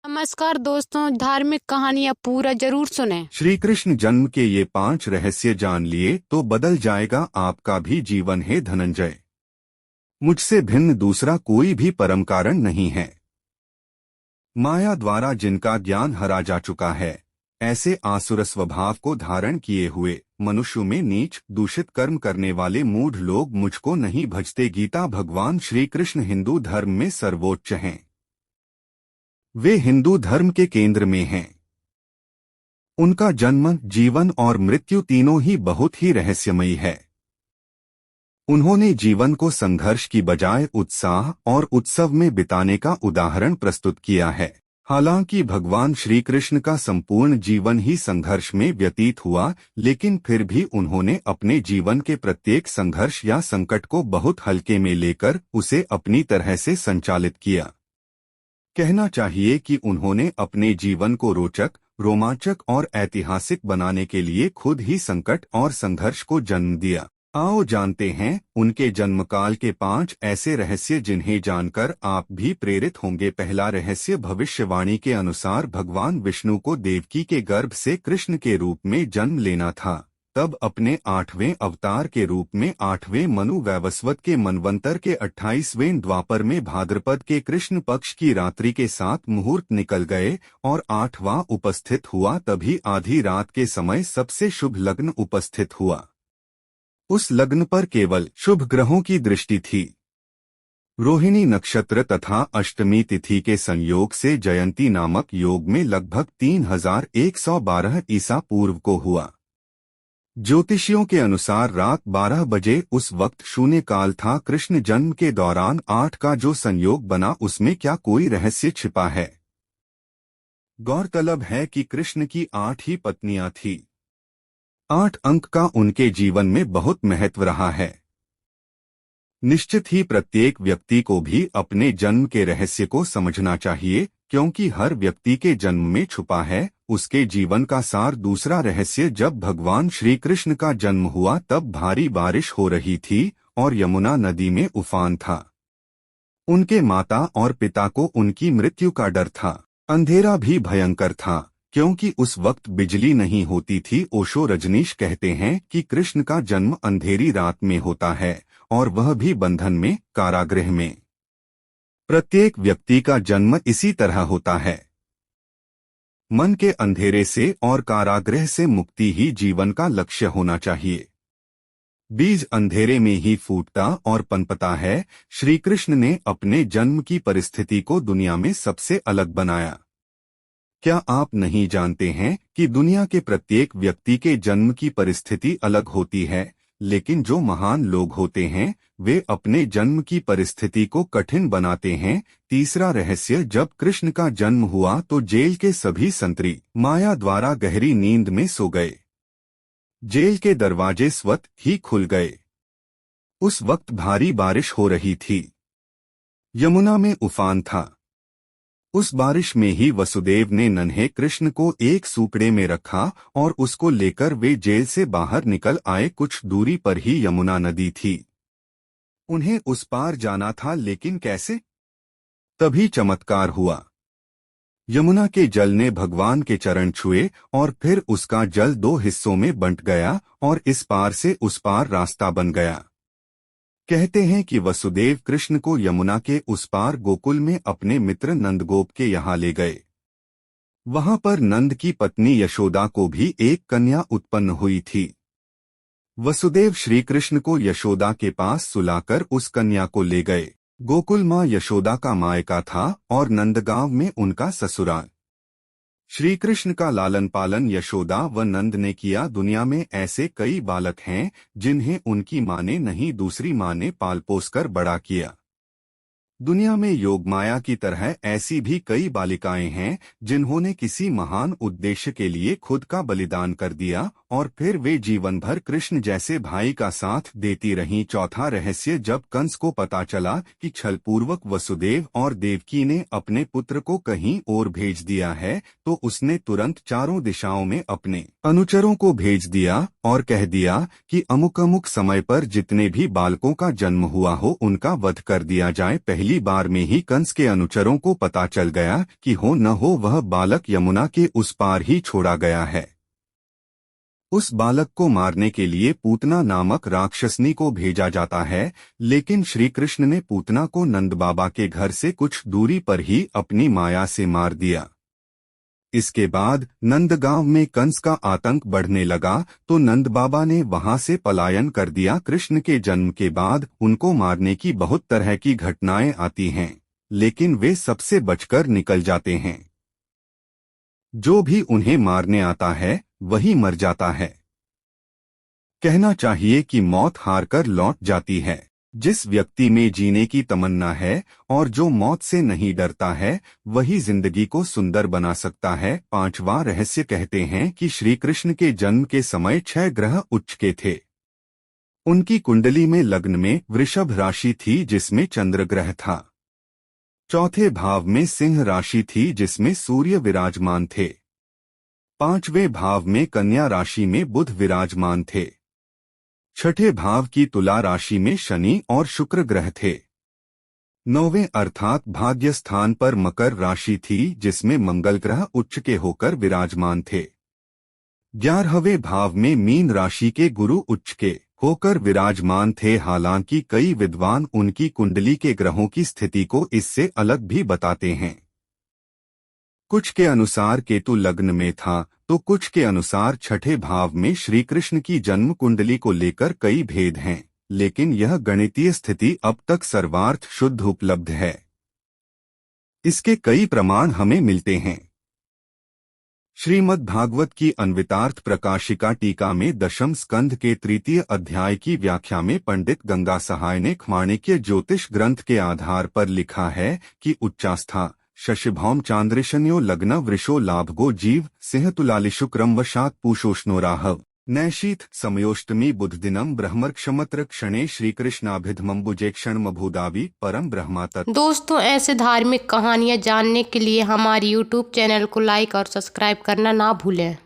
नमस्कार दोस्तों, धार्मिक कहानियाँ पूरा जरूर सुने। श्री कृष्ण जन्म के ये 5 रहस्य जान लिए तो बदल जाएगा आपका भी जीवन। है धनंजय, मुझसे भिन्न दूसरा कोई भी परम कारण नहीं है। माया द्वारा जिनका ज्ञान हरा जा चुका है, ऐसे आसुर स्वभाव को धारण किए हुए मनुष्यों में नीच दूषित कर्म करने वाले मूढ़ लोग मुझको नहीं भजते। गीता। भगवान श्री कृष्ण हिंदू धर्म में सर्वोच्च हैं। वे हिंदू धर्म के केंद्र में हैं। उनका जन्म, जीवन और मृत्यु तीनों ही बहुत ही रहस्यमयी है। उन्होंने जीवन को संघर्ष की बजाय उत्साह और उत्सव में बिताने का उदाहरण प्रस्तुत किया है। हालांकि भगवान श्री कृष्ण का संपूर्ण जीवन ही संघर्ष में व्यतीत हुआ, लेकिन फिर भी उन्होंने अपने जीवन के प्रत्येक संघर्ष या संकट को बहुत हल्के में लेकर उसे अपनी तरह से संचालित किया। कहना चाहिए कि उन्होंने अपने जीवन को रोचक, रोमांचक और ऐतिहासिक बनाने के लिए खुद ही संकट और संघर्ष को जन्म दिया। आओ जानते हैं उनके जन्मकाल के 5 ऐसे रहस्य जिन्हें जानकर आप भी प्रेरित होंगे। पहला रहस्य, भविष्यवाणी के अनुसार भगवान विष्णु को देवकी के गर्भ से कृष्ण के रूप में जन्म लेना था। तब अपने 8वें अवतार के रूप में 8वें मनु वैवस्वत के मनवंतर के 28वें द्वापर में भाद्रपद के कृष्ण पक्ष की रात्रि के 7 मुहूर्त निकल गए और 8वां उपस्थित हुआ। तभी आधी रात के समय सबसे शुभ लग्न उपस्थित हुआ। उस लग्न पर केवल शुभ ग्रहों की दृष्टि थी। रोहिणी नक्षत्र तथा अष्टमी तिथि के संयोग से जयंती नामक योग में लगभग 3112 ईसा पूर्व को हुआ। ज्योतिषियों के अनुसार रात 12 बजे उस वक्त शून्य काल था। कृष्ण जन्म के दौरान 8 का जो संयोग बना, उसमें क्या कोई रहस्य छिपा है? गौरतलब है कि कृष्ण की 8 ही पत्नियां थीं। 8 अंक का उनके जीवन में बहुत महत्व रहा है। निश्चित ही प्रत्येक व्यक्ति को भी अपने जन्म के रहस्य को समझना चाहिए, क्योंकि हर व्यक्ति के जन्म में छुपा है उसके जीवन का सार। दूसरा रहस्य, जब भगवान श्री कृष्ण का जन्म हुआ तब भारी बारिश हो रही थी और यमुना नदी में उफान था। उनके माता और पिता को उनकी मृत्यु का डर था। अंधेरा भी भयंकर था, क्योंकि उस वक्त बिजली नहीं होती थी। ओशो रजनीश कहते हैं कि कृष्ण का जन्म अंधेरी रात में होता है, और वह भी बंधन में, कारागृह में। प्रत्येक व्यक्ति का जन्म इसी तरह होता है। मन के अंधेरे से और कारागृह से मुक्ति ही जीवन का लक्ष्य होना चाहिए। बीज अंधेरे में ही फूटता और पनपता है। श्री कृष्ण ने अपने जन्म की परिस्थिति को दुनिया में सबसे अलग बनाया। क्या आप नहीं जानते हैं कि दुनिया के प्रत्येक व्यक्ति के जन्म की परिस्थिति अलग होती है, लेकिन जो महान लोग होते हैं वे अपने जन्म की परिस्थिति को कठिन बनाते हैं। तीसरा रहस्य, जब कृष्ण का जन्म हुआ तो जेल के सभी संतरी माया द्वारा गहरी नींद में सो गए। जेल के दरवाजे स्वतः ही खुल गए। उस वक्त भारी बारिश हो रही थी। यमुना में उफान था। उस बारिश में ही वसुदेव ने नन्हे कृष्ण को एक सूकड़े में रखा और उसको लेकर वे जेल से बाहर निकल आए। कुछ दूरी पर ही यमुना नदी थी। उन्हें उस पार जाना था, लेकिन कैसे? तभी चमत्कार हुआ। यमुना के जल ने भगवान के चरण छुए और फिर उसका जल 2 हिस्सों में बंट गया और इस पार से उस पार रास्ता बन गया। कहते हैं कि वसुदेव कृष्ण को यमुना के उस पार गोकुल में अपने मित्र नंदगोप के यहाँ ले गए। वहां पर नंद की पत्नी यशोदा को भी एक कन्या उत्पन्न हुई थी। वसुदेव श्री कृष्ण को यशोदा के पास सुलाकर उस कन्या को ले गए। गोकुल माँ यशोदा का मायका था और नंदगांव में उनका ससुराल। श्री कृष्ण का लालन पालन यशोदा व नंद ने किया। दुनिया में ऐसे कई बालक हैं जिन्हें उनकी माँ ने नहीं, दूसरी माँ ने पाल पोस कर बड़ा किया। दुनिया में योगमाया की तरह ऐसी भी कई बालिकाएं हैं जिन्होंने किसी महान उद्देश्य के लिए खुद का बलिदान कर दिया और फिर वे जीवन भर कृष्ण जैसे भाई का साथ देती रहीं। चौथा रहस्य, जब कंस को पता चला कि छलपूर्वक वसुदेव और देवकी ने अपने पुत्र को कहीं और भेज दिया है, तो उसने तुरंत चारों दिशाओं में अपने अनुचरों को भेज दिया और कह दिया कि अमुक अमुक समय पर जितने भी बालकों का जन्म हुआ हो उनका वध कर दिया जाए। पहली पहली बार में ही कंस के अनुचरों को पता चल गया कि हो न हो वह बालक यमुना के उस पार ही छोड़ा गया है। उस बालक को मारने के लिए पूतना नामक राक्षसनी को भेजा जाता है, लेकिन श्री कृष्ण ने पूतना को नंद बाबा के घर से कुछ दूरी पर ही अपनी माया से मार दिया। इसके बाद नंदगांव में कंस का आतंक बढ़ने लगा तो नंद बाबा ने वहां से पलायन कर दिया। कृष्ण के जन्म के बाद उनको मारने की बहुत तरह की घटनाएं आती हैं, लेकिन वे सबसे बचकर निकल जाते हैं। जो भी उन्हें मारने आता है वही मर जाता है। कहना चाहिए कि मौत हारकर लौट जाती है। जिस व्यक्ति में जीने की तमन्ना है और जो मौत से नहीं डरता है, वही जिंदगी को सुंदर बना सकता है। पांचवा रहस्य कहते हैं कि श्री कृष्ण के जन्म के समय 6 ग्रह उच्च के थे। उनकी कुंडली में लग्न में वृषभ राशि थी जिसमें चंद्र ग्रह था। चौथे भाव में सिंह राशि थी जिसमें सूर्य विराजमान थे। 5वें भाव में कन्या राशि में बुध विराजमान थे। 6ठे भाव की तुला राशि में शनि और शुक्र ग्रह थे। 9वें अर्थात भाग्य स्थान पर मकर राशि थी जिसमें मंगल ग्रह उच्च के होकर विराजमान थे। 11वें भाव में मीन राशि के गुरु उच्च के होकर विराजमान थे। हालांकि कई विद्वान उनकी कुंडली के ग्रहों की स्थिति को इससे अलग भी बताते हैं। कुछ के अनुसार केतु लग्न में था तो कुछ के अनुसार 6ठे भाव में श्री कृष्ण की जन्म कुंडली को लेकर कई भेद हैं, लेकिन यह गणितीय स्थिति अब तक सर्वार्थ शुद्ध उपलब्ध है। इसके कई प्रमाण हमें मिलते हैं। श्रीमद् भागवत की अन्वितार्थ प्रकाशिका टीका में 10वें स्कंध के 3 अध्याय की व्याख्या में पंडित गंगा सहाय ने माणिक्य ज्योतिष ग्रंथ के आधार पर लिखा है कि उच्चास्था शशिभौम चांद्रशन्यो लग्न वृषो लाभगो जीव सिंह तुलालिशु क्रमवशात् पूषोष्णो राहव नैशीत समयोष्टमी बुधदिनम ब्रह्मक्षमत्र क्षणे श्रीकृष्णाभिधमम्बुजे क्षणमभूदावी परम ब्रह्मा तत्। दोस्तों, ऐसे धार्मिक कहानियाँ जानने के लिए हमारे YouTube चैनल को लाइक और सब्सक्राइब करना ना भूलें।